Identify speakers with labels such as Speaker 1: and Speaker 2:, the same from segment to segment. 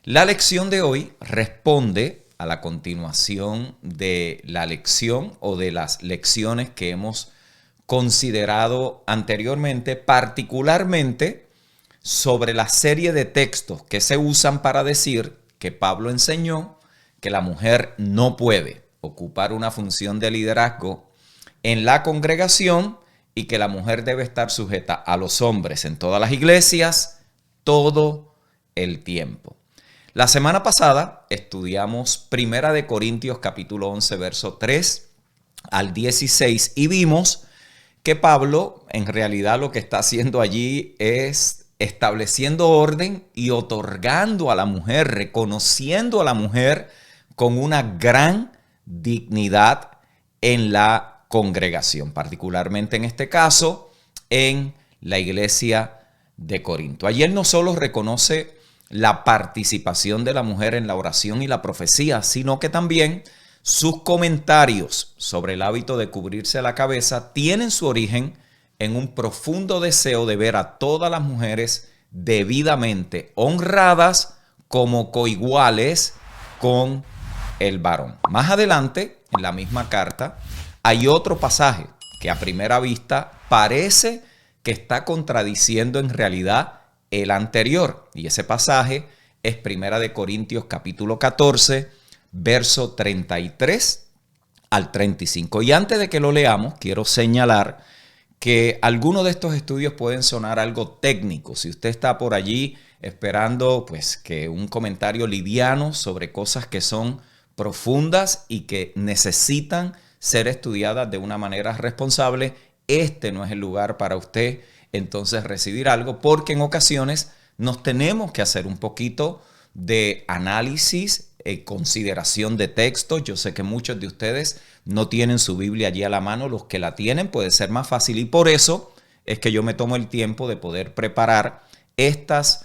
Speaker 1: La lección de hoy responde a la continuación de la lección o de las lecciones que hemos considerado anteriormente, particularmente sobre la serie de textos que se usan para decir que Pablo enseñó que la mujer no puede ocupar una función de liderazgo en la congregación y que la mujer debe estar sujeta a los hombres en todas las iglesias todo el tiempo. La semana pasada estudiamos Primera de Corintios capítulo 11, verso 3 al 16 y vimos que Pablo en realidad lo que está haciendo allí es estableciendo orden y otorgando a la mujer, reconociendo a la mujer con una gran dignidad en la congregación, particularmente en este caso en la iglesia de Corinto. Allí él no solo reconoce la participación de la mujer en la oración y la profecía, sino que también sus comentarios sobre el hábito de cubrirse la cabeza tienen su origen en un profundo deseo de ver a todas las mujeres debidamente honradas como coiguales con el varón. Más adelante, en la misma carta, hay otro pasaje que a primera vista parece que está contradiciendo en realidad el anterior. Y ese pasaje es Primera de Corintios capítulo 14, verso 33 al 35. Y antes de que lo leamos, quiero señalar que algunos de estos estudios pueden sonar algo técnicos. Si usted está por allí esperando pues que un comentario liviano sobre cosas que son profundas y que necesitan ser estudiadas de una manera responsable, este no es el lugar para usted entonces recibir algo, porque en ocasiones nos tenemos que hacer un poquito de análisis, consideración de textos. Yo sé que muchos de ustedes no tienen su Biblia allí a la mano, los que la tienen puede ser más fácil y por eso es que yo me tomo el tiempo de poder preparar estas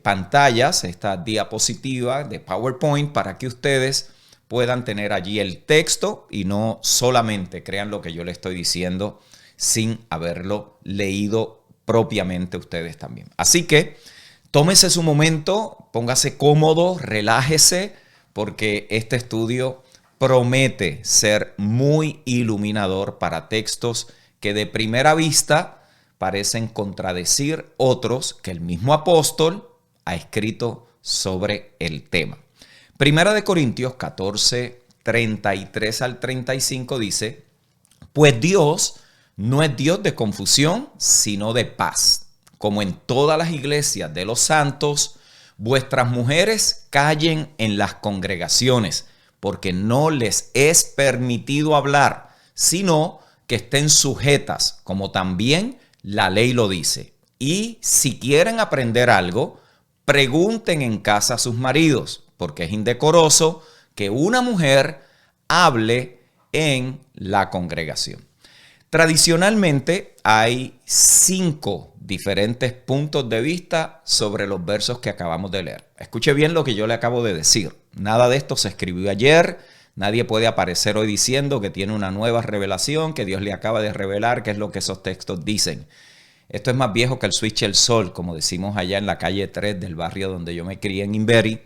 Speaker 1: pantallas, estas diapositivas de PowerPoint para que ustedes puedan tener allí el texto y no solamente crean lo que yo le estoy diciendo sin haberlo leído propiamente ustedes también. Así que tómese su momento, póngase cómodo, relájese, porque este estudio promete ser muy iluminador para textos que de primera vista parecen contradecir otros que el mismo apóstol ha escrito sobre el tema. Primera de Corintios 14, 33 al 35 dice: pues Dios no es Dios de confusión, sino de paz. Como en todas las iglesias de los santos, vuestras mujeres callen en las congregaciones, porque no les es permitido hablar, sino que estén sujetas, como también la ley lo dice. Y si quieren aprender algo, pregunten en casa a sus maridos, porque es indecoroso que una mujer hable en la congregación. Tradicionalmente hay 5 diferentes puntos de vista sobre los versos que acabamos de leer. Escuche bien lo que yo le acabo de decir. Nada de esto se escribió ayer. Nadie puede aparecer hoy diciendo que tiene una nueva revelación, que Dios le acaba de revelar, qué es lo que esos textos dicen. Esto es más viejo que el switch El Sol, como decimos allá en la calle 3 del barrio donde yo me crié en Invery.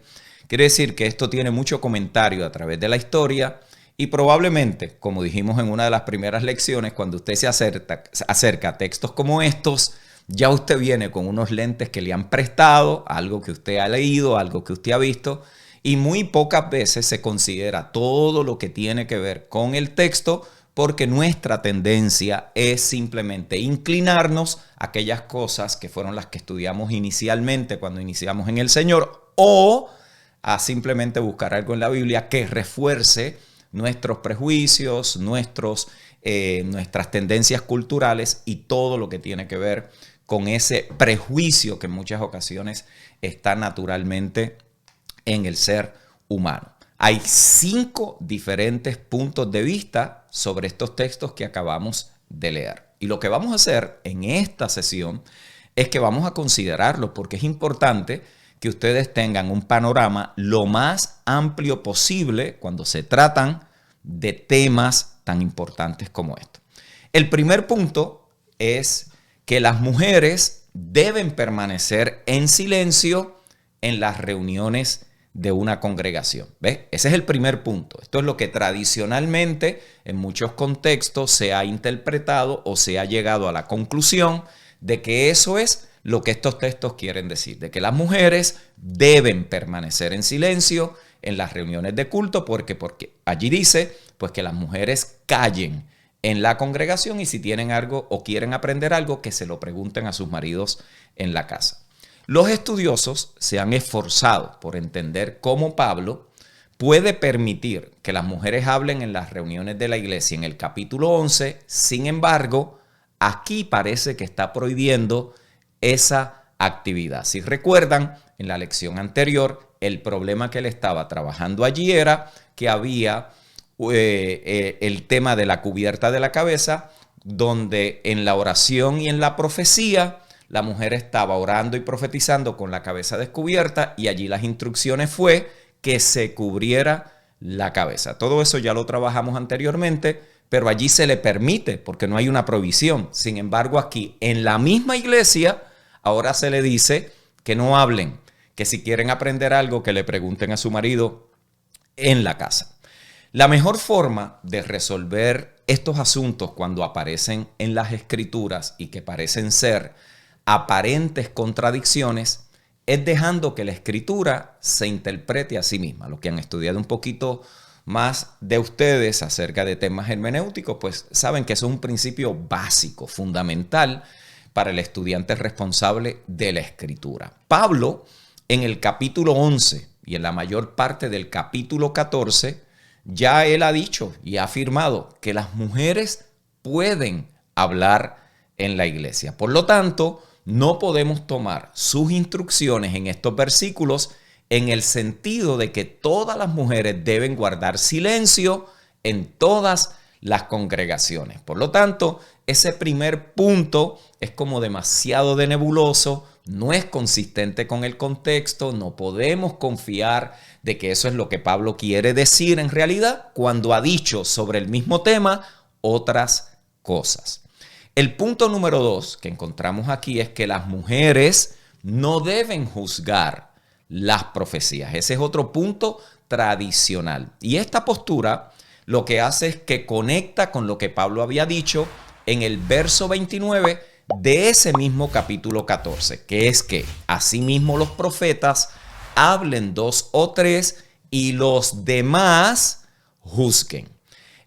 Speaker 1: Quiere decir que esto tiene mucho comentario a través de la historia. Y probablemente, como dijimos en una de las primeras lecciones, cuando usted se acerca a textos como estos, ya usted viene con unos lentes que le han prestado, algo que usted ha leído, algo que usted ha visto, y muy pocas veces se considera todo lo que tiene que ver con el texto, porque nuestra tendencia es simplemente inclinarnos a aquellas cosas que fueron las que estudiamos inicialmente cuando iniciamos en el Señor, o a simplemente buscar algo en la Biblia que refuerce nuestros prejuicios, nuestras tendencias culturales y todo lo que tiene que ver con ese prejuicio que en muchas ocasiones está naturalmente en el ser humano. Hay 5 diferentes puntos de vista sobre estos textos que acabamos de leer. Y lo que vamos a hacer en esta sesión es que vamos a considerarlo porque es importante que ustedes tengan un panorama lo más amplio posible cuando se tratan de temas tan importantes como estos. El primer punto es que las mujeres deben permanecer en silencio en las reuniones de una congregación. ¿Ves? Ese es el primer punto. Esto es lo que tradicionalmente en muchos contextos se ha interpretado o se ha llegado a la conclusión de que eso es lo que estos textos quieren decir, de que las mujeres deben permanecer en silencio en las reuniones de culto porque allí dice pues que las mujeres callen en la congregación y si tienen algo o quieren aprender algo que se lo pregunten a sus maridos en la casa. Los estudiosos se han esforzado por entender cómo Pablo puede permitir que las mujeres hablen en las reuniones de la iglesia en el capítulo 11, sin embargo, aquí parece que está prohibiendo esa actividad. Si recuerdan, en la lección anterior, el problema que él estaba trabajando allí era que había el tema de la cubierta de la cabeza, donde en la oración y en la profecía, la mujer estaba orando y profetizando con la cabeza descubierta y allí las instrucciones fue que se cubriera la cabeza. Todo eso ya lo trabajamos anteriormente, pero allí se le permite porque no hay una prohibición. Sin embargo, aquí en la misma iglesia, ahora se le dice que no hablen, que si quieren aprender algo, que le pregunten a su marido en la casa. La mejor forma de resolver estos asuntos cuando aparecen en las escrituras y que parecen ser aparentes contradicciones es dejando que la escritura se interprete a sí misma. Los que han estudiado un poquito más de ustedes acerca de temas hermenéuticos, pues saben que eso es un principio básico, fundamental para el estudiante responsable de la escritura. Pablo, en el capítulo 11 y en la mayor parte del capítulo 14, ya él ha dicho y ha afirmado que las mujeres pueden hablar en la iglesia. Por lo tanto, no podemos tomar sus instrucciones en estos versículos en el sentido de que todas las mujeres deben guardar silencio en todas las congregaciones. Por lo tanto, ese primer punto es como demasiado de nebuloso, no es consistente con el contexto, no podemos confiar de que eso es lo que Pablo quiere decir en realidad cuando ha dicho sobre el mismo tema otras cosas. El punto número 2 que encontramos aquí es que las mujeres no deben juzgar las profecías. Ese es otro punto tradicional. Y esta postura lo que hace es que conecta con lo que Pablo había dicho en el verso 29 de ese mismo capítulo 14, que es que asimismo los profetas hablen 2 o 3 y los demás juzguen.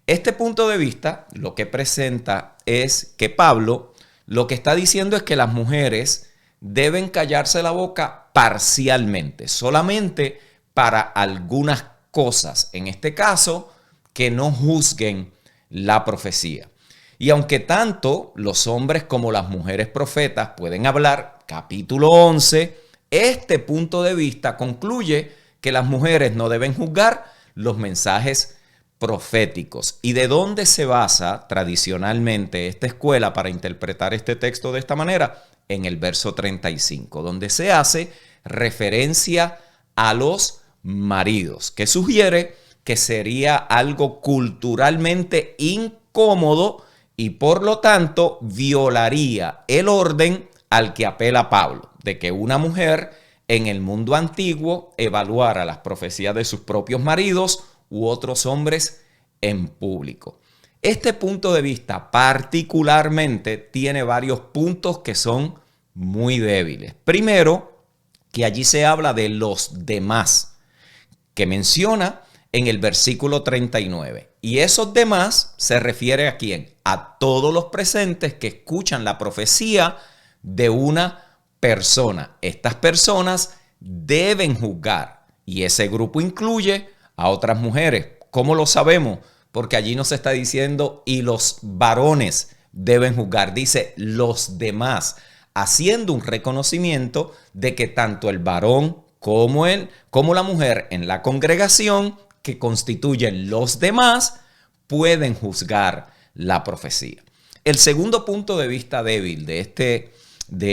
Speaker 1: Este punto de vista lo que presenta es que Pablo lo que está diciendo es que las mujeres deben callarse la boca parcialmente, solamente para algunas cosas. En este caso, que no juzguen la profecía. Y aunque tanto los hombres como las mujeres profetas pueden hablar, capítulo 11, este punto de vista concluye que las mujeres no deben juzgar los mensajes proféticos. ¿Y de dónde se basa tradicionalmente esta escuela para interpretar este texto de esta manera? En el verso 35, donde se hace referencia a los maridos, que sugiere que sería algo culturalmente incómodo y por lo tanto violaría el orden al que apela Pablo, de que una mujer en el mundo antiguo evaluara las profecías de sus propios maridos u otros hombres en público. Este punto de vista particularmente tiene varios puntos que son muy débiles. Primero, que allí se habla de los demás, que menciona en el versículo 39. Y esos demás se refiere a quién? A todos los presentes que escuchan la profecía de una persona. Estas personas deben juzgar y ese grupo incluye a otras mujeres. ¿Cómo lo sabemos? Porque allí nos está diciendo y los varones deben juzgar. Dice los demás, haciendo un reconocimiento de que tanto el varón como la mujer en la congregación que constituyen los demás pueden juzgar la profecía. El segundo punto de vista débil de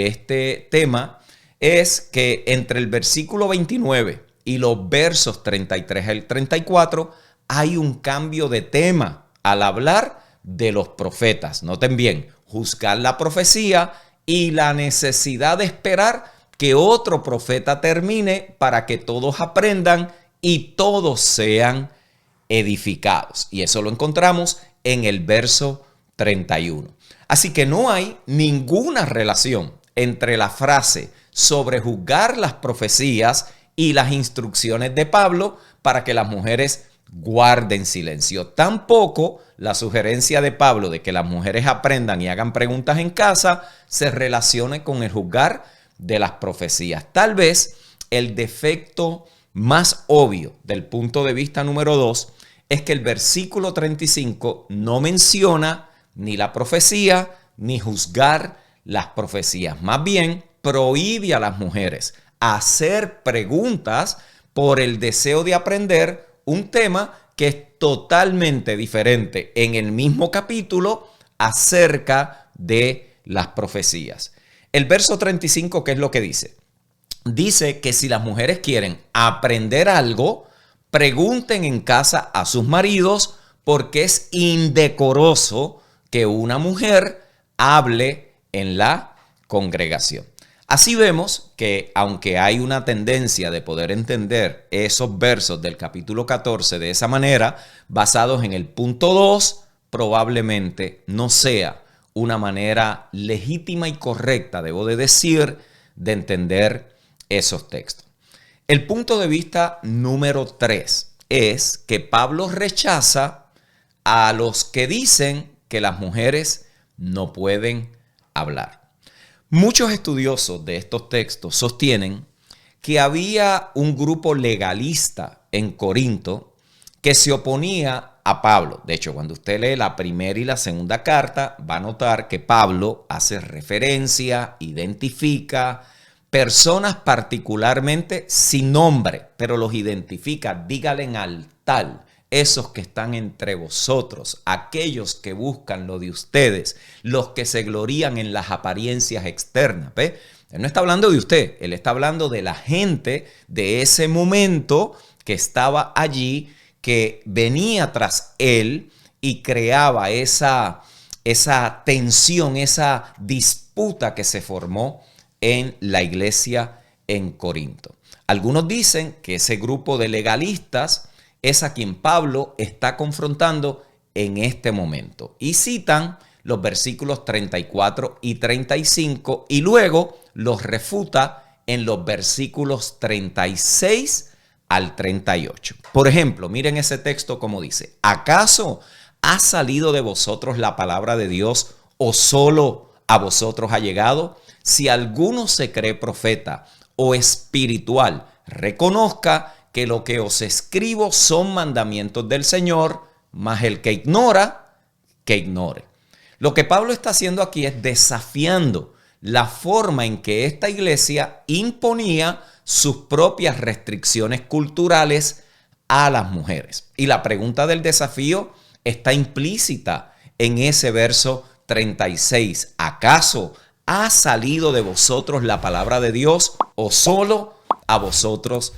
Speaker 1: este tema es que entre el versículo 29 y los versos 33 al 34 hay un cambio de tema al hablar de los profetas. Noten bien, juzgar la profecía y la necesidad de esperar que otro profeta termine para que todos aprendan y todos sean edificados. Y eso lo encontramos en el verso 31. Así que no hay ninguna relación entre la frase sobre juzgar las profecías y las instrucciones de Pablo para que las mujeres guarden silencio. Tampoco la sugerencia de Pablo de que las mujeres aprendan y hagan preguntas en casa se relacione con el juzgar de las profecías. Tal vez el defecto más obvio del punto de vista número 2 es que el versículo 35 no menciona ni la profecía ni juzgar las profecías. Más bien, prohíbe a las mujeres hacer preguntas por el deseo de aprender un tema que es totalmente diferente en el mismo capítulo acerca de las profecías. El verso 35, ¿qué es lo que dice? Dice que si las mujeres quieren aprender algo, pregunten en casa a sus maridos, porque es indecoroso que una mujer hable en la congregación. Así vemos que aunque hay una tendencia de poder entender esos versos del capítulo 14 de esa manera, basados en el punto 2, probablemente no sea una manera legítima y correcta, debo de decir, de entender esos textos. El punto de vista número 3 es que Pablo rechaza a los que dicen que las mujeres no pueden hablar. Muchos estudiosos de estos textos sostienen que había un grupo legalista en Corinto que se oponía a Pablo. De hecho, cuando usted lee la primera y la segunda carta, va a notar que Pablo hace referencia, identifica personas particularmente sin nombre, pero los identifica, díganle al tal, esos que están entre vosotros, aquellos que buscan lo de ustedes, los que se glorían en las apariencias externas. ¿Ve? Él no está hablando de usted, él está hablando de la gente de ese momento que estaba allí, que venía tras él y creaba esa tensión, esa disputa que se formó en la iglesia en Corinto. Algunos dicen que ese grupo de legalistas es a quien Pablo está confrontando en este momento. Y citan los versículos 34 y 35 y luego los refuta en los versículos 36 al 38. Por ejemplo, miren ese texto como dice: ¿acaso ha salido de vosotros la palabra de Dios o solo a vosotros ha llegado? Si alguno se cree profeta o espiritual, reconozca que lo que os escribo son mandamientos del Señor, mas el que ignora, que ignore. Lo que Pablo está haciendo aquí es desafiando la forma en que esta iglesia imponía sus propias restricciones culturales a las mujeres. Y la pregunta del desafío está implícita en ese verso 36. ¿Acaso ha salido de vosotros la palabra de Dios o solo a vosotros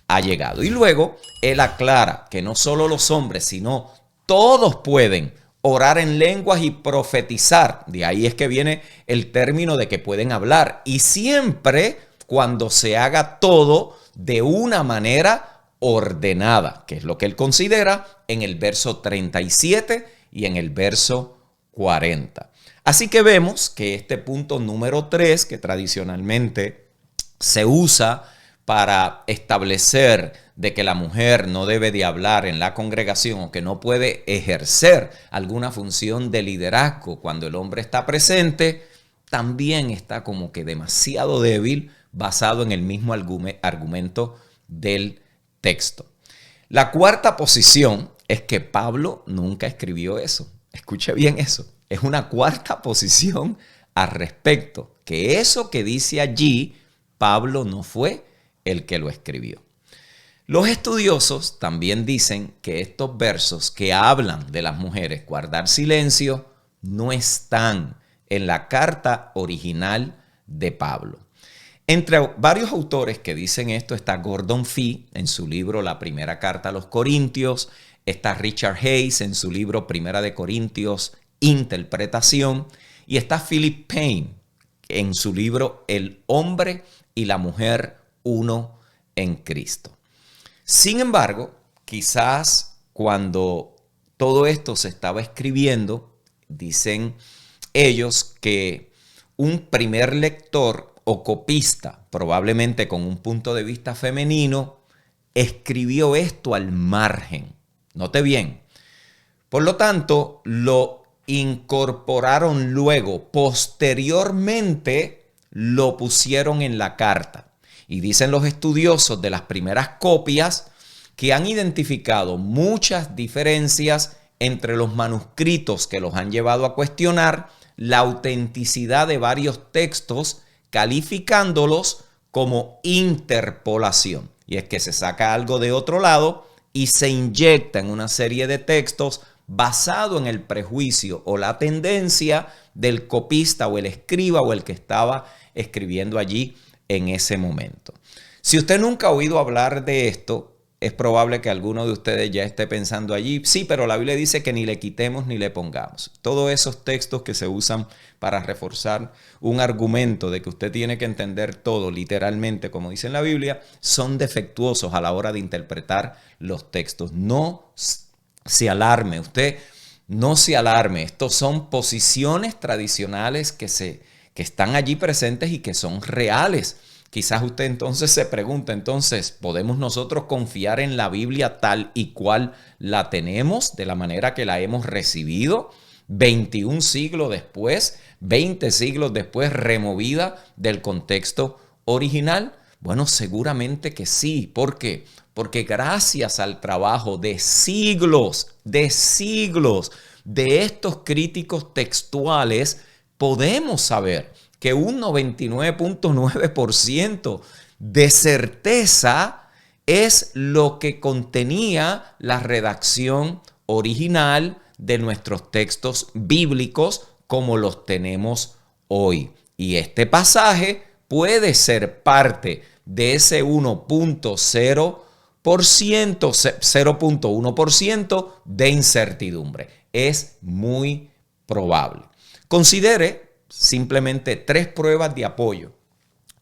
Speaker 1: ha llegado? Y luego él aclara que no solo los hombres, sino todos pueden orar en lenguas y profetizar. De ahí es que viene el término de que pueden hablar. Y siempre cuando se haga todo de una manera ordenada, que es lo que él considera en el verso 37 y en el verso 40. Así que vemos que este punto número 3, que tradicionalmente se usa para establecer de que la mujer no debe de hablar en la congregación o que no puede ejercer alguna función de liderazgo cuando el hombre está presente, también está como que demasiado débil, basado en el mismo argumento del texto. La cuarta posición es que Pablo nunca escribió eso. Escuche bien eso. Es una cuarta posición al respecto, que eso que dice allí, Pablo no fue el que lo escribió. Los estudiosos también dicen que estos versos que hablan de las mujeres guardar silencio no están en la carta original de Pablo. Entre varios autores que dicen esto está Gordon Fee en su libro La Primera Carta a los Corintios, está Richard Hayes en su libro Primera de Corintios, Interpretación, y está Philip Payne en su libro El hombre y la mujer uno en Cristo. Sin embargo, quizás cuando todo esto se estaba escribiendo, dicen ellos que un primer lector o copista, probablemente con un punto de vista femenino, escribió esto al margen. Note bien. Por lo tanto, lo incorporaron luego, posteriormente lo pusieron en la carta. Y dicen los estudiosos de las primeras copias que han identificado muchas diferencias entre los manuscritos que los han llevado a cuestionar la autenticidad de varios textos, calificándolos como interpolación. Y es que se saca algo de otro lado y se inyecta en una serie de textos basado en el prejuicio o la tendencia del copista o el escriba o el que estaba escribiendo allí en ese momento. Si usted nunca ha oído hablar de esto, es probable que alguno de ustedes ya esté pensando allí, sí, pero la Biblia dice que ni le quitemos ni le pongamos. Todos esos textos que se usan para reforzar un argumento de que usted tiene que entender todo literalmente, como dice en la Biblia, son defectuosos a la hora de interpretar los textos. No se alarme, usted no se alarme. Estos son posiciones tradicionales que están allí presentes y que son reales. Quizás usted entonces se pregunta, entonces, ¿podemos nosotros confiar en la Biblia tal y cual la tenemos, de la manera que la hemos recibido? 21 siglos después, 20 siglos después, removida del contexto original. Bueno, seguramente que sí. ¿Por qué? Porque gracias al trabajo de siglos de estos críticos textuales, podemos saber que un 99.9% de certeza es lo que contenía la redacción original de nuestros textos bíblicos como los tenemos hoy. Y este pasaje puede ser parte de ese 0.1% de incertidumbre. Es muy probable. Considere simplemente 3 pruebas de apoyo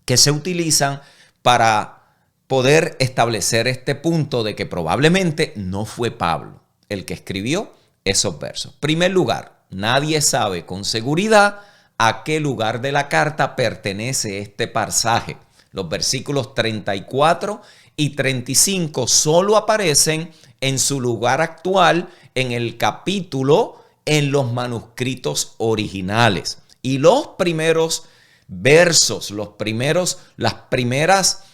Speaker 1: que se utilizan para poder establecer este punto de que probablemente no fue Pablo el que escribió esos versos. En primer lugar, nadie sabe con seguridad a qué lugar de la carta pertenece este pasaje. Los versículos 34 y 35 solo aparecen en su lugar actual en el capítulo en los manuscritos originales. Y los primeros versos, las primeras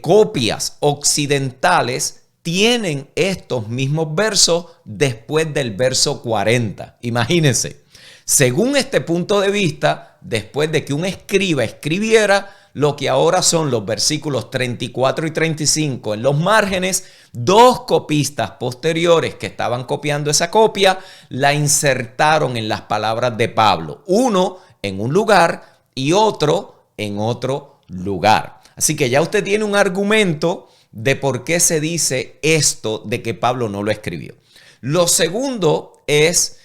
Speaker 1: copias occidentales tienen estos mismos versos después del verso 40. Imagínense, según este punto de vista, después de que un escriba escribiera lo que ahora son los versículos 34 y 35 en los márgenes, 2 copistas posteriores que estaban copiando esa copia la insertaron en las palabras de Pablo. Uno en un lugar y otro en otro lugar. Así que ya usted tiene un argumento de por qué se dice esto de que Pablo no lo escribió. Lo segundo es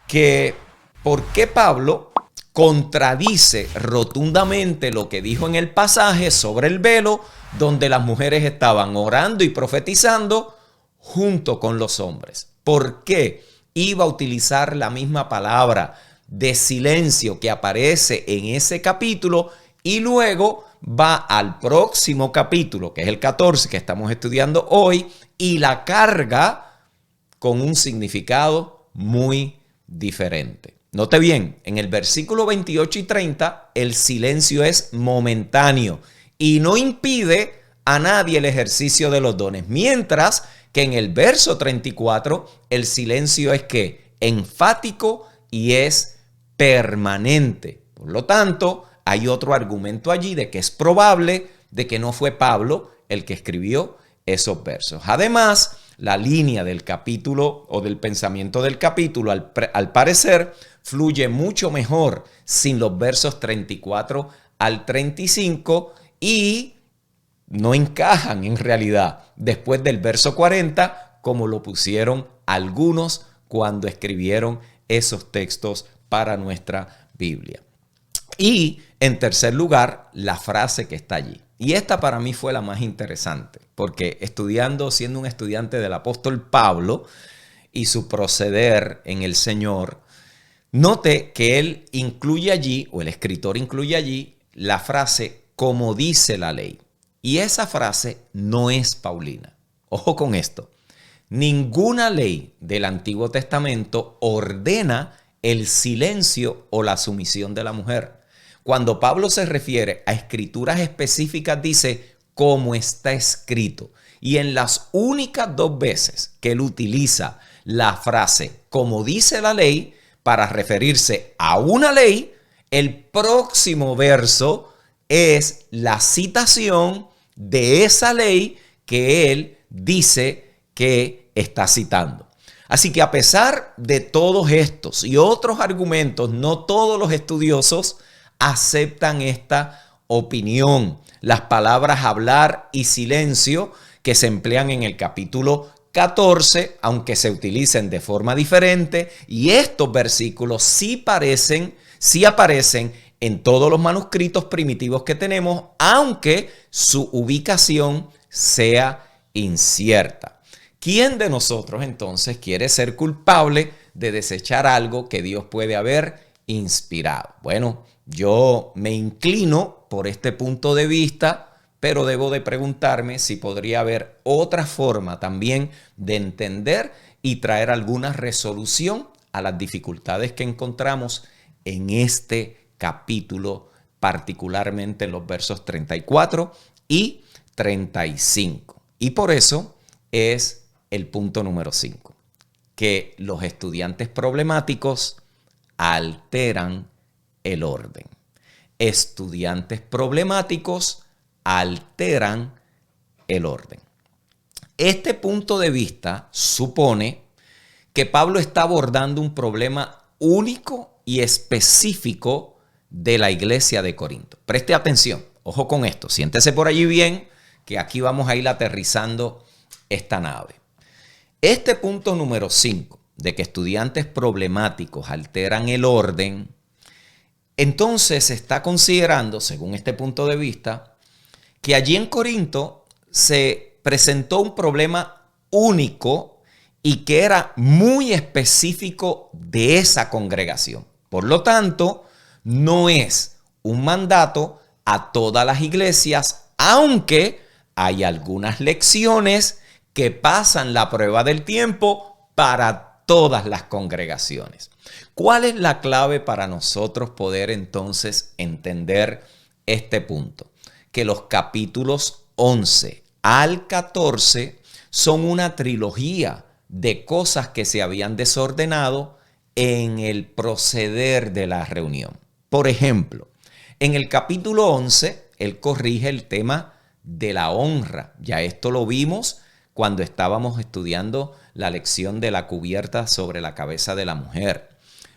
Speaker 1: que por qué Pablo contradice rotundamente lo que dijo en el pasaje sobre el velo, donde las mujeres estaban orando y profetizando junto con los hombres. ¿Por qué iba a utilizar la misma palabra de silencio que aparece en ese capítulo y luego va al próximo capítulo, que es el 14 que estamos estudiando hoy, y la carga con un significado muy diferente? Note bien, en el versículo 28 y 30 el silencio es momentáneo y no impide a nadie el ejercicio de los dones, mientras que en el verso 34 el silencio es ¿qué? Enfático y es permanente. Por lo tanto, hay otro argumento allí de que es probable de que no fue Pablo el que escribió esos versos. Además, la línea del capítulo o del pensamiento del capítulo, al parecer, fluye mucho mejor sin los versos 34 al 35 y no encajan en realidad después del verso 40 como lo pusieron algunos cuando escribieron esos textos para nuestra Biblia. Y En tercer lugar, la frase que está allí. Y esta para mí fue la más interesante, porque siendo un estudiante del apóstol Pablo y su proceder en el Señor, note que él incluye allí, o el escritor incluye allí, la frase como dice la ley. Y esa frase no es paulina. Ojo con esto. Ninguna ley del Antiguo Testamento ordena el silencio o la sumisión de la mujer. Cuando Pablo se refiere a escrituras específicas, dice como está escrito. Y en las únicas dos veces que él utiliza la frase como dice la ley para referirse a una ley, el próximo verso es la citación de esa ley que él dice que está citando. Así que a pesar de todos estos y otros argumentos, no todos los estudiosos aceptan esta opinión. Las palabras hablar y silencio que se emplean en el capítulo 14, aunque se utilicen de forma diferente, y estos versículos sí aparecen en todos los manuscritos primitivos que tenemos, aunque su ubicación sea incierta. ¿Quién de nosotros entonces quiere ser culpable de desechar algo que Dios puede haber inspirado? Bueno, yo me inclino por este punto de vista, pero debo de preguntarme si podría haber otra forma también de entender y traer alguna resolución a las dificultades que encontramos en este capítulo, particularmente en los versos 34 y 35. Y por eso es el punto número 5, que los estudiantes problemáticos alteran el orden. Estudiantes problemáticos alteran el orden. Este punto de vista supone que Pablo está abordando un problema único y específico de la iglesia de Corinto. Preste atención, ojo con esto, siéntese por allí bien, que aquí vamos a ir aterrizando esta nave. Este punto número 5, de que estudiantes problemáticos alteran el orden, entonces se está considerando, según este punto de vista, que allí en Corinto se presentó un problema único y que era muy específico de esa congregación. Por lo tanto, no es un mandato a todas las iglesias, aunque hay algunas lecciones que pasan la prueba del tiempo para todas las congregaciones. ¿Cuál es la clave para nosotros poder entonces entender este punto? Que los capítulos 11 al 14 son una trilogía de cosas que se habían desordenado en el proceder de la reunión. Por ejemplo, en el capítulo 11, él corrige el tema de la honra. Ya esto lo vimos cuando estábamos estudiando la lección de la cubierta sobre la cabeza de la mujer.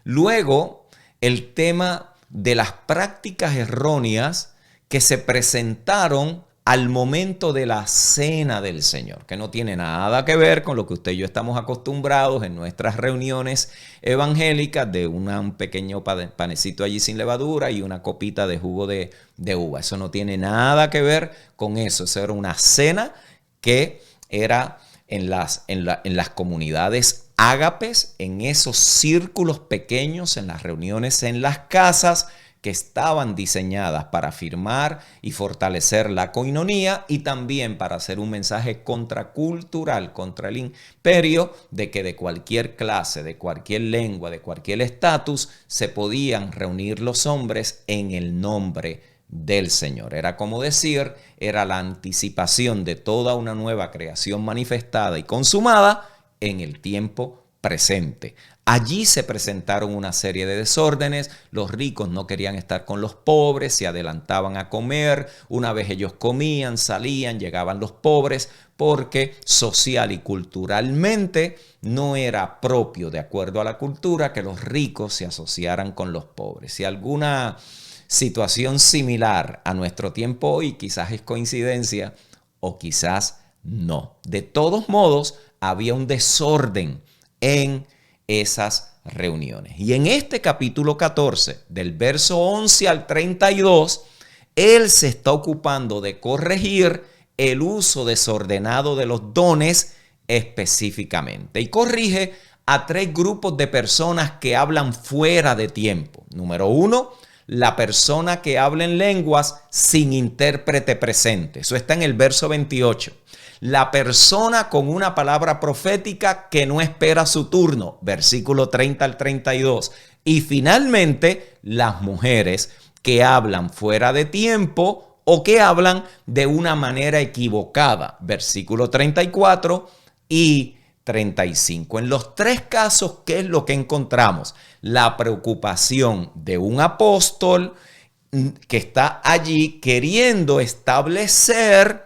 Speaker 1: Luego, el tema de las prácticas erróneas que se presentaron al momento de la cena del Señor, que no tiene nada que ver con lo que usted y yo estamos acostumbrados en nuestras reuniones evangélicas de un pequeño panecito allí sin levadura y una copita de jugo de uva. Eso no tiene nada que ver con eso. Eso era una cena que era en las comunidades ágapes, en esos círculos pequeños, en las reuniones en las casas, que estaban diseñadas para afirmar y fortalecer la coinonía y también para hacer un mensaje contracultural contra el imperio de que de cualquier clase, de cualquier lengua, de cualquier estatus, se podían reunir los hombres en el nombre del Señor. Era como decir, era la anticipación de toda una nueva creación manifestada y consumada en el tiempo presente. Allí se presentaron una serie de desórdenes. Los ricos no querían estar con los pobres, se adelantaban a comer. Una vez ellos comían, salían, llegaban los pobres, porque social y culturalmente no era propio, de acuerdo a la cultura, que los ricos se asociaran con los pobres. Si alguna situación similar a nuestro tiempo hoy quizás es coincidencia o quizás no. De todos modos, había un desorden en esas reuniones. Y en este capítulo 14, del verso 11 al 32, él se está ocupando de corregir el uso desordenado de los dones específicamente. Y corrige a 3 grupos de personas que hablan fuera de tiempo. Número 1, la persona que habla en lenguas sin intérprete presente. Eso está en el verso 28. La persona con una palabra profética que no espera su turno. Versículo 30 al 32. Y finalmente, las mujeres que hablan fuera de tiempo o que hablan de una manera equivocada. Versículo 34 y 35. En los 3 casos, ¿qué es lo que encontramos? La preocupación de un apóstol que está allí queriendo establecer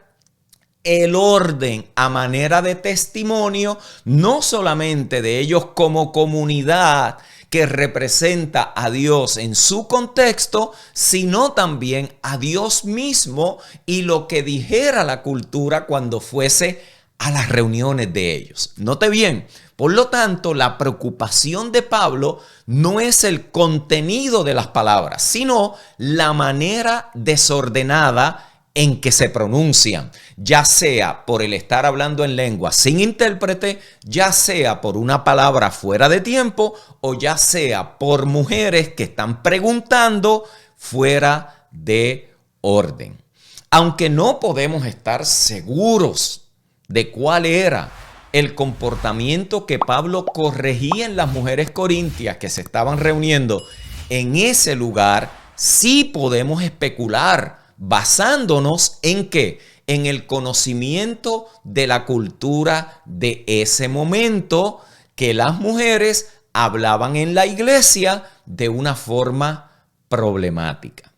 Speaker 1: el orden a manera de testimonio, no solamente de ellos como comunidad que representa a Dios en su contexto, sino también a Dios mismo y lo que dijera la cultura cuando fuese a las reuniones de ellos. Note bien, por lo tanto, la preocupación de Pablo no es el contenido de las palabras, sino la manera desordenada en que se pronuncian, ya sea por el estar hablando en lengua sin intérprete, ya sea por una palabra fuera de tiempo o ya sea por mujeres que están preguntando fuera de orden. Aunque no podemos estar seguros de cuál era el comportamiento que Pablo corregía en las mujeres corintias que se estaban reuniendo en ese lugar, sí podemos especular basándonos en ¿qué? En el conocimiento de la cultura de ese momento, que las mujeres hablaban en la iglesia de una forma problemática.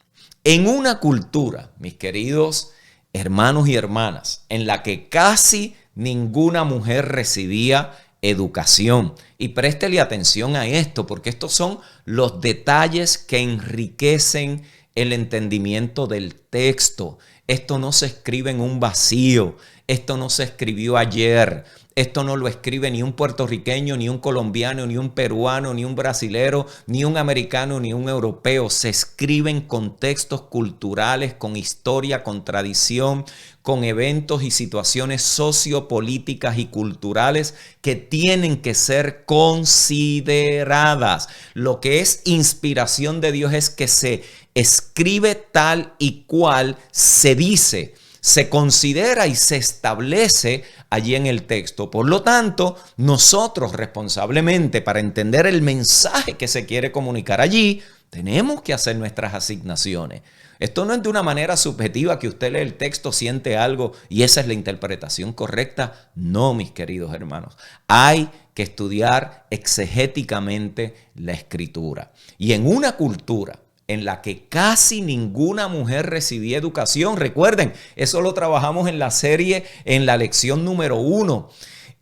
Speaker 1: En una cultura, mis queridos hermanos y hermanas, en la que casi ninguna mujer recibía educación. Y préstele atención a esto, porque estos son los detalles que enriquecen el entendimiento del texto. Esto no se escribe en un vacío. Esto no se escribió ayer. Esto no lo escribe ni un puertorriqueño, ni un colombiano, ni un peruano, ni un brasilero, ni un americano, ni un europeo. Se escribe en contextos culturales, con historia, con tradición, con eventos y situaciones sociopolíticas y culturales que tienen que ser consideradas. Lo que es inspiración de Dios es que se escribe tal y cual se dice, se considera y se establece allí en el texto. Por lo tanto, nosotros responsablemente, para entender el mensaje que se quiere comunicar allí, tenemos que hacer nuestras asignaciones. Esto no es de una manera subjetiva que usted lee el texto, siente algo y esa es la interpretación correcta. No, mis queridos hermanos. Hay que estudiar exegéticamente la escritura. Y en una cultura en la que casi ninguna mujer recibía educación. Recuerden, eso lo trabajamos en la serie, en la lección número 1.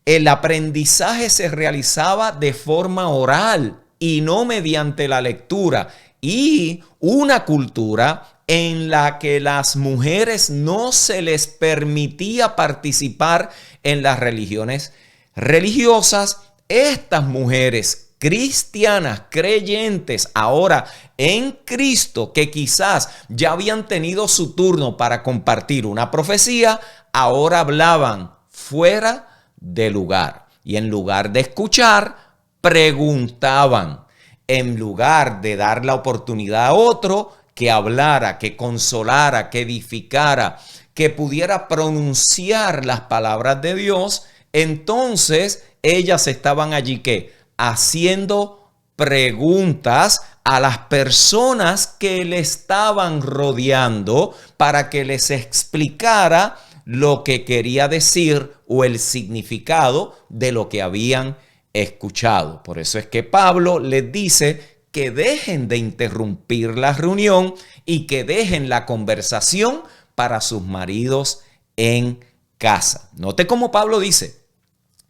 Speaker 1: El aprendizaje se realizaba de forma oral y no mediante la lectura. Y una cultura en la que las mujeres no se les permitía participar en las religiones religiosas. Estas mujeres cristianas, creyentes, ahora en Cristo, que quizás ya habían tenido su turno para compartir una profecía, ahora hablaban fuera de lugar. Y en lugar de escuchar, preguntaban. En lugar de dar la oportunidad a otro que hablara, que consolara, que edificara, que pudiera pronunciar las palabras de Dios, entonces ellas estaban allí ¿qué? Haciendo preguntas a las personas que le estaban rodeando para que les explicara lo que quería decir o el significado de lo que habían escuchado. Por eso es que Pablo les dice que dejen de interrumpir la reunión y que dejen la conversación para sus maridos en casa. Note cómo Pablo dice,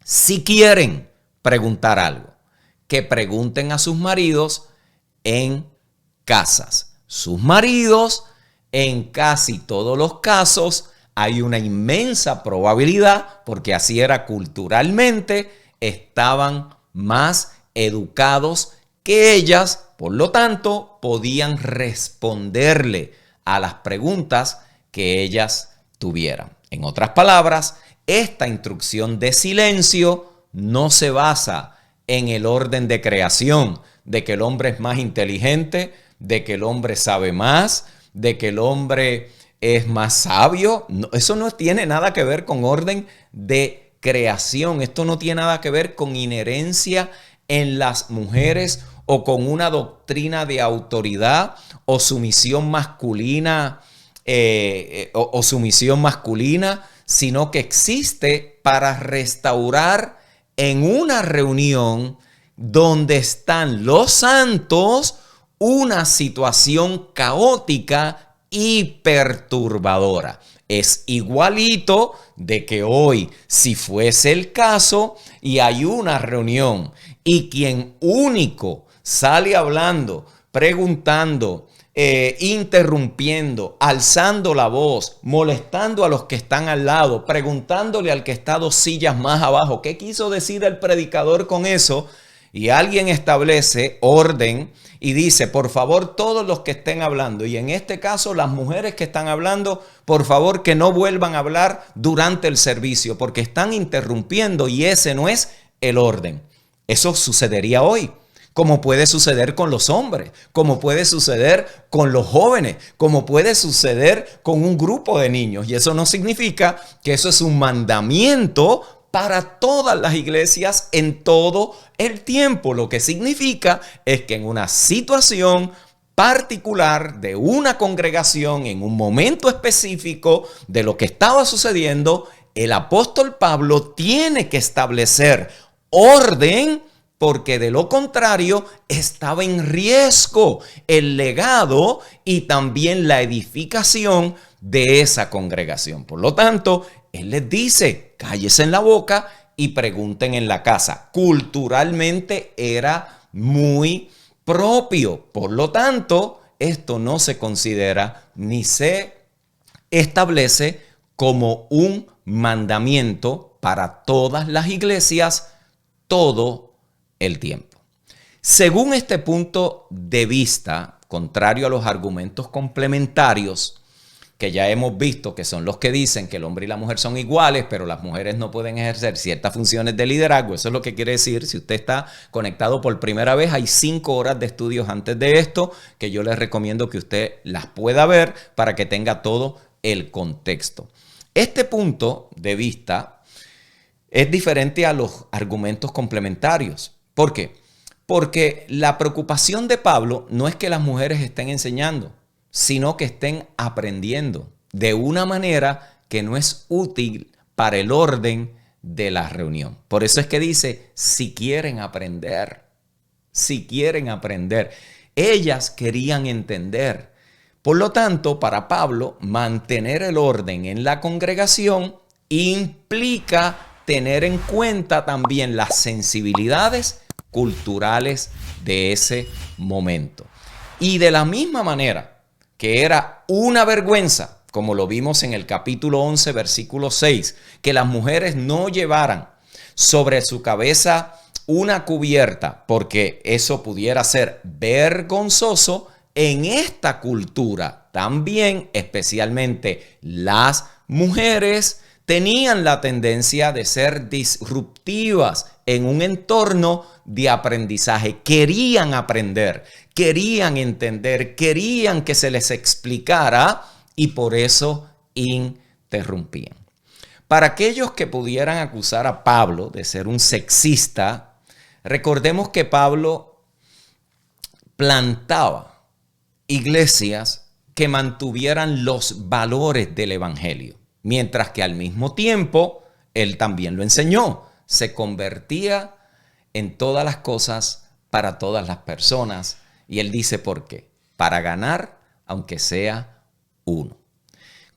Speaker 1: si quieren preguntar algo, que pregunten a sus maridos en casas. Sus maridos, en casi todos los casos, hay una inmensa probabilidad, porque así era culturalmente, estaban más educados que ellas, por lo tanto, podían responderle a las preguntas que ellas tuvieran. En otras palabras, esta instrucción de silencio no se basa en el orden de creación, de que el hombre es más inteligente, de que el hombre sabe más, de que el hombre es más sabio. No, eso no tiene nada que ver con orden de creación. Esto no tiene nada que ver con inherencia en las mujeres o con una doctrina de autoridad o sumisión masculina, o sumisión masculina, sino que existe para restaurar en una reunión donde están los santos una situación caótica y perturbadora. Es igualito de que hoy, si fuese el caso y hay una reunión y quien único sale hablando, preguntando, interrumpiendo, alzando la voz, molestando a los que están al lado, preguntándole al que está 2 sillas más abajo, ¿qué quiso decir el predicador con eso? Y alguien establece orden y dice, por favor, todos los que estén hablando, y en este caso las mujeres que están hablando, por favor que no vuelvan a hablar durante el servicio, porque están interrumpiendo y ese no es el orden. Eso sucedería hoy, como puede suceder con los hombres, como puede suceder con los jóvenes, como puede suceder con un grupo de niños. Y eso no significa que eso es un mandamiento para todas las iglesias en todo el tiempo. Lo que significa es que en una situación particular de una congregación, en un momento específico de lo que estaba sucediendo, el apóstol Pablo tiene que establecer orden, porque de lo contrario estaba en riesgo el legado y también la edificación de esa congregación. Por lo tanto, él les dice, cállese en la boca y pregunten en la casa. Culturalmente era muy propio. Por lo tanto, esto no se considera ni se establece como un mandamiento para todas las iglesias todo el tiempo. Según este punto de vista, contrario a los argumentos complementarios, que ya hemos visto que son los que dicen que el hombre y la mujer son iguales, pero las mujeres no pueden ejercer ciertas funciones de liderazgo. Eso es lo que quiere decir. Si usted está conectado por primera vez, hay 5 horas de estudios antes de esto que yo les recomiendo que usted las pueda ver para que tenga todo el contexto. Este punto de vista es diferente a los argumentos complementarios. ¿Por qué? Porque la preocupación de Pablo no es que las mujeres estén enseñando, sino que estén aprendiendo de una manera que no es útil para el orden de la reunión. Por eso es que dice, si quieren aprender, ellas querían entender. Por lo tanto, para Pablo, mantener el orden en la congregación implica tener en cuenta también las sensibilidades culturales de ese momento. Y de la misma manera que era una vergüenza, como lo vimos en el capítulo 11, versículo 6, que las mujeres no llevaran sobre su cabeza una cubierta, porque eso pudiera ser vergonzoso. En esta cultura también, especialmente las mujeres, tenían la tendencia de ser disruptivas en un entorno de aprendizaje. Querían aprender, querían entender, querían que se les explicara y por eso interrumpían. Para aquellos que pudieran acusar a Pablo de ser un sexista, recordemos que Pablo plantaba iglesias que mantuvieran los valores del evangelio, mientras que al mismo tiempo él también lo enseñó. Se convertía en todas las cosas para todas las personas. Y él dice por qué. Para ganar, aunque sea uno.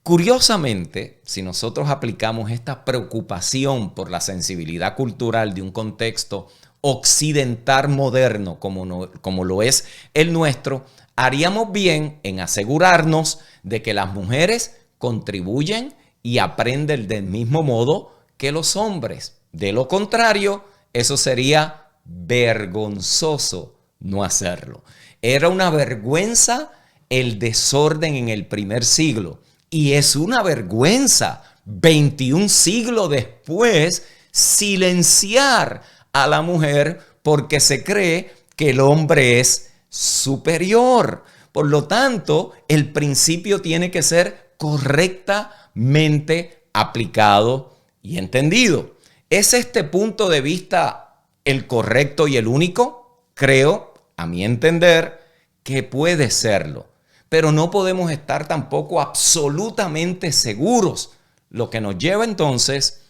Speaker 1: Curiosamente, si nosotros aplicamos esta preocupación por la sensibilidad cultural de un contexto occidental moderno como lo es el nuestro, haríamos bien en asegurarnos de que las mujeres contribuyen y aprenden del mismo modo que los hombres. De lo contrario, eso sería vergonzoso no hacerlo. Era una vergüenza el desorden en el primer siglo. Y es una vergüenza 21 siglos después silenciar a la mujer porque se cree que el hombre es superior. Por lo tanto, el principio tiene que ser correctamente aplicado y entendido. ¿Es este punto de vista el correcto y el único? Creo, a mi entender, que puede serlo. Pero no podemos estar tampoco absolutamente seguros, lo que nos lleva entonces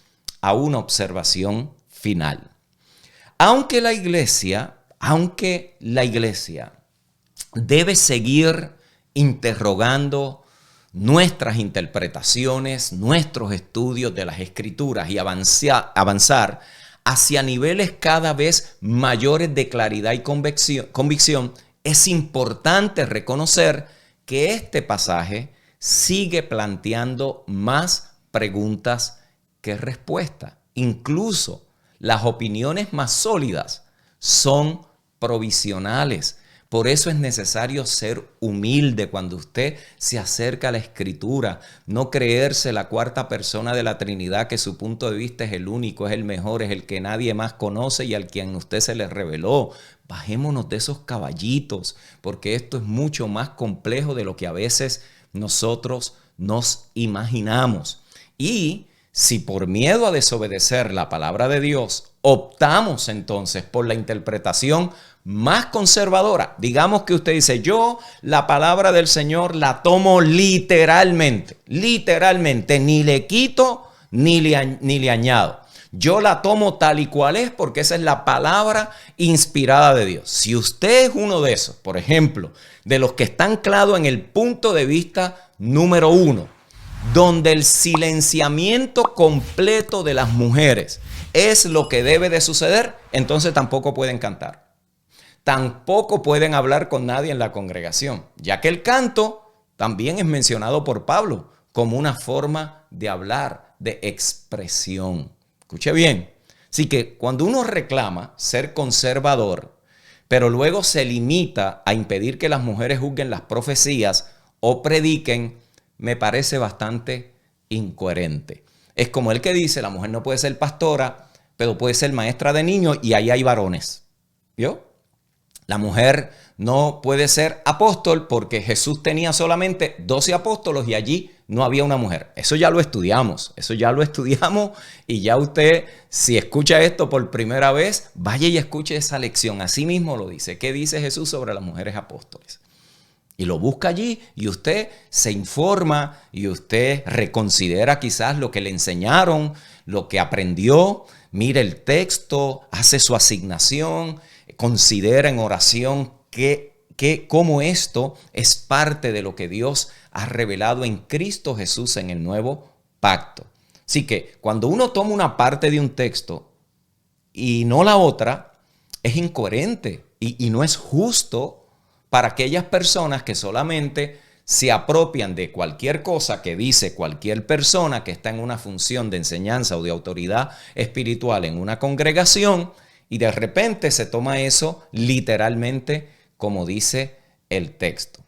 Speaker 1: a una observación final. Aunque la iglesia debe seguir interrogando nuestras interpretaciones, nuestros estudios de las Escrituras y avanzar hacia niveles cada vez mayores de claridad y convicción, es importante reconocer que este pasaje sigue planteando más preguntas que respuestas. Incluso las opiniones más sólidas son provisionales. Por eso es necesario ser humilde cuando usted se acerca a la Escritura, no creerse la cuarta persona de la Trinidad, que su punto de vista es el único, es el mejor, es el que nadie más conoce y al quien usted se le reveló. Bajémonos de esos caballitos, porque esto es mucho más complejo de lo que a veces nosotros nos imaginamos. Y si por miedo a desobedecer la palabra de Dios optamos entonces por la interpretación más conservadora, digamos que usted dice, yo la palabra del Señor la tomo literalmente, ni le quito ni le añado. Yo la tomo tal y cual es porque esa es la palabra inspirada de Dios. Si usted es uno de esos, por ejemplo, de los que está anclado en el punto de vista número 1, donde el silenciamiento completo de las mujeres es lo que debe de suceder, entonces tampoco pueden cantar. Tampoco pueden hablar con nadie en la congregación, ya que el canto también es mencionado por Pablo como una forma de hablar, de expresión. Escuche bien. Así que cuando uno reclama ser conservador, pero luego se limita a impedir que las mujeres juzguen las profecías o prediquen, me parece bastante incoherente. Es como el que dice, la mujer no puede ser pastora, pero puede ser maestra de niños y ahí hay varones. ¿Vio? La mujer no puede ser apóstol porque Jesús tenía solamente 12 apóstolos y allí no había una mujer. Eso ya lo estudiamos y ya usted, si escucha esto por primera vez, vaya y escuche esa lección. Así mismo lo dice. ¿Qué dice Jesús sobre las mujeres apóstoles? Y lo busca allí y usted se informa y usted reconsidera quizás lo que le enseñaron, lo que aprendió, mira el texto, hace su asignación, considera en oración cómo esto es parte de lo que Dios ha revelado en Cristo Jesús en el nuevo pacto. Así que cuando uno toma una parte de un texto y no la otra, es incoherente y no es justo para aquellas personas que solamente se apropian de cualquier cosa que dice cualquier persona que está en una función de enseñanza o de autoridad espiritual en una congregación y de repente se toma eso literalmente como dice el texto.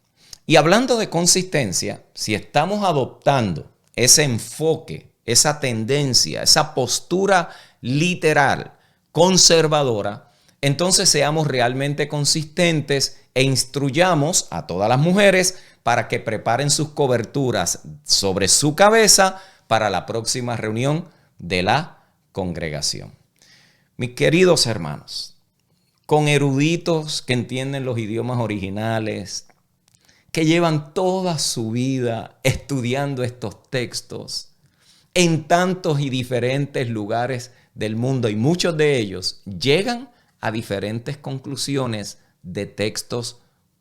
Speaker 1: Y hablando de consistencia, si estamos adoptando ese enfoque, esa tendencia, esa postura literal, conservadora, entonces seamos realmente consistentes e instruyamos a todas las mujeres para que preparen sus coberturas sobre su cabeza para la próxima reunión de la congregación. Mis queridos hermanos, con eruditos que entienden los idiomas originales, que llevan toda su vida estudiando estos textos en tantos y diferentes lugares del mundo, y muchos de ellos llegan a diferentes conclusiones de textos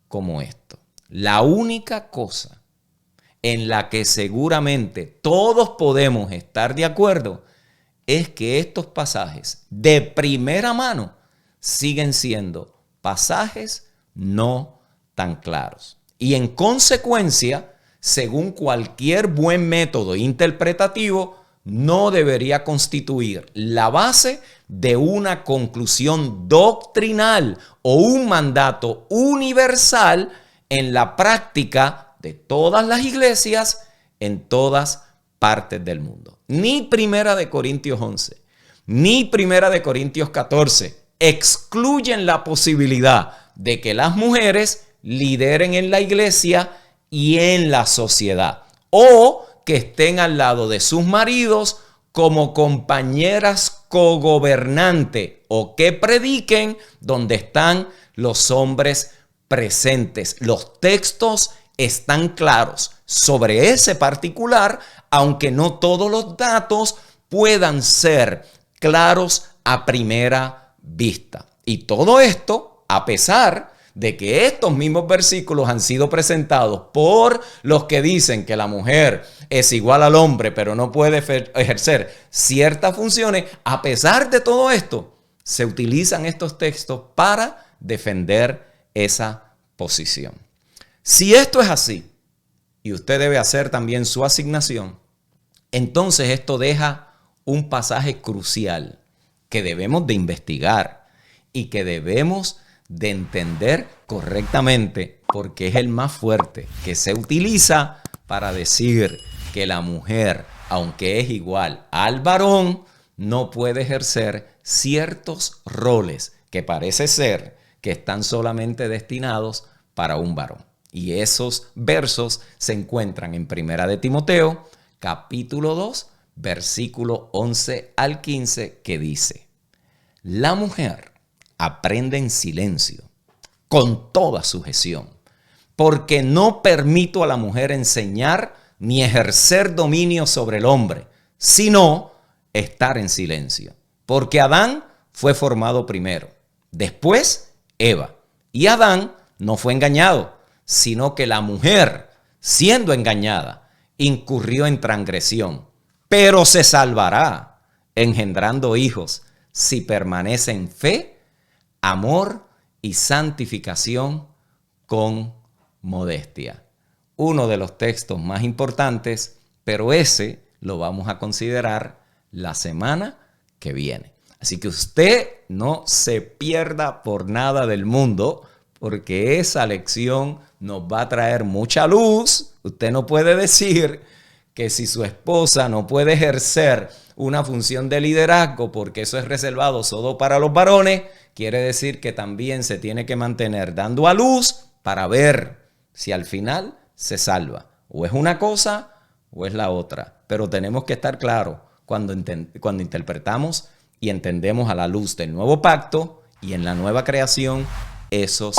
Speaker 1: como esto. La única cosa en la que seguramente todos podemos estar de acuerdo es que estos pasajes de primera mano siguen siendo pasajes no tan claros. Y en consecuencia, según cualquier buen método interpretativo, no debería constituir la base de una conclusión doctrinal o un mandato universal en la práctica de todas las iglesias en todas partes del mundo. Ni Primera de Corintios 11, ni Primera de Corintios 14 excluyen la posibilidad de que las mujeres lideren en la iglesia y en la sociedad, o que estén al lado de sus maridos como compañeras cogobernantes, o que prediquen donde están los hombres presentes. Los textos están claros sobre ese particular, aunque no todos los datos puedan ser claros a primera vista. Y todo esto, a pesar de que estos mismos versículos han sido presentados por los que dicen que la mujer es igual al hombre, pero no puede ejercer ciertas funciones, a pesar de todo esto, se utilizan estos textos para defender esa posición. Si esto es así, y usted debe hacer también su asignación, entonces esto deja un pasaje crucial que debemos de investigar y que debemos de entender correctamente, porque es el más fuerte, que se utiliza para decir que la mujer, aunque es igual al varón, no puede ejercer ciertos roles que parece ser que están solamente destinados para un varón. Y esos versos se encuentran en Primera de Timoteo, capítulo 2, versículo 11 al 15, que dice: la mujer aprende en silencio, con toda sujeción, porque no permito a la mujer enseñar ni ejercer dominio sobre el hombre, sino estar en silencio. Porque Adán fue formado primero, después Eva. Y Adán no fue engañado, sino que la mujer, siendo engañada, incurrió en transgresión, pero se salvará engendrando hijos si permanece en fe, amor y santificación con modestia. Uno de los textos más importantes, pero ese lo vamos a considerar la semana que viene. Así que usted no se pierda por nada del mundo, porque esa lección nos va a traer mucha luz. Usted no puede decir que si su esposa no puede ejercer una función de liderazgo porque eso es reservado solo para los varones, quiere decir que también se tiene que mantener dando a luz para ver si al final se salva. O es una cosa o es la otra. Pero tenemos que estar claros cuando interpretamos y entendemos a la luz del nuevo pacto y en la nueva creación esos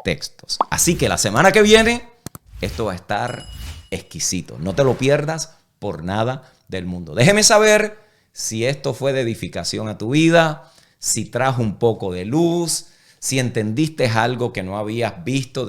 Speaker 1: textos. Así que la semana que viene esto va a estar exquisito. No te lo pierdas por nada del mundo. Déjeme saber si esto fue de edificación a tu vida, si trajo un poco de luz, si entendiste algo que no habías visto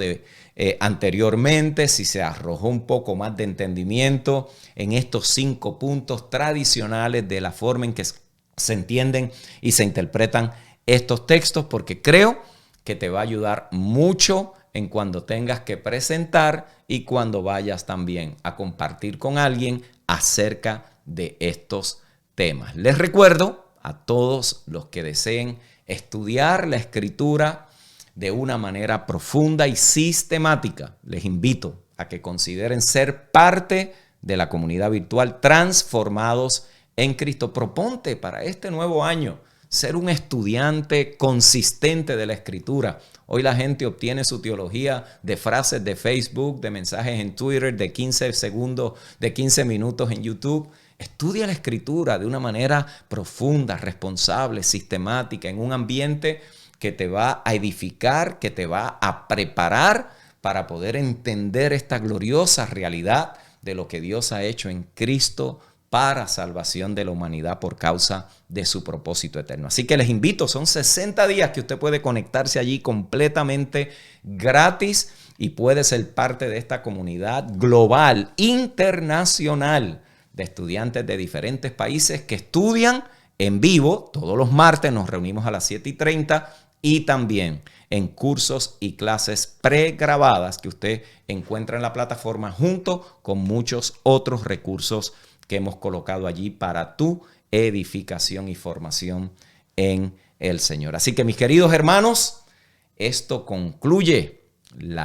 Speaker 1: anteriormente, si se arrojó un poco más de entendimiento en estos 5 puntos tradicionales de la forma en que se entienden y se interpretan estos textos, porque creo que te va a ayudar mucho en cuando tengas que presentar y cuando vayas también a compartir con alguien acerca de estos temas. Les recuerdo a todos los que deseen estudiar la escritura de una manera profunda y sistemática, les invito a que consideren ser parte de la comunidad virtual Transformados en Cristo. Proponte para este nuevo año ser un estudiante consistente de la escritura. Hoy la gente obtiene su teología de frases de Facebook, de mensajes en Twitter, de 15 segundos, de 15 minutos en YouTube. Estudia la escritura de una manera profunda, responsable, sistemática, en un ambiente que te va a edificar, que te va a preparar para poder entender esta gloriosa realidad de lo que Dios ha hecho en Cristo para salvación de la humanidad por causa de su propósito eterno. Así que les invito, son 60 días que usted puede conectarse allí completamente gratis y puede ser parte de esta comunidad global, internacional, de estudiantes de diferentes países que estudian en vivo. Todos los martes nos reunimos a las 7:30 y también en cursos y clases pregrabadas que usted encuentra en la plataforma junto con muchos otros recursos que hemos colocado allí para tu edificación y formación en el Señor. Así que mis queridos hermanos, esto concluye la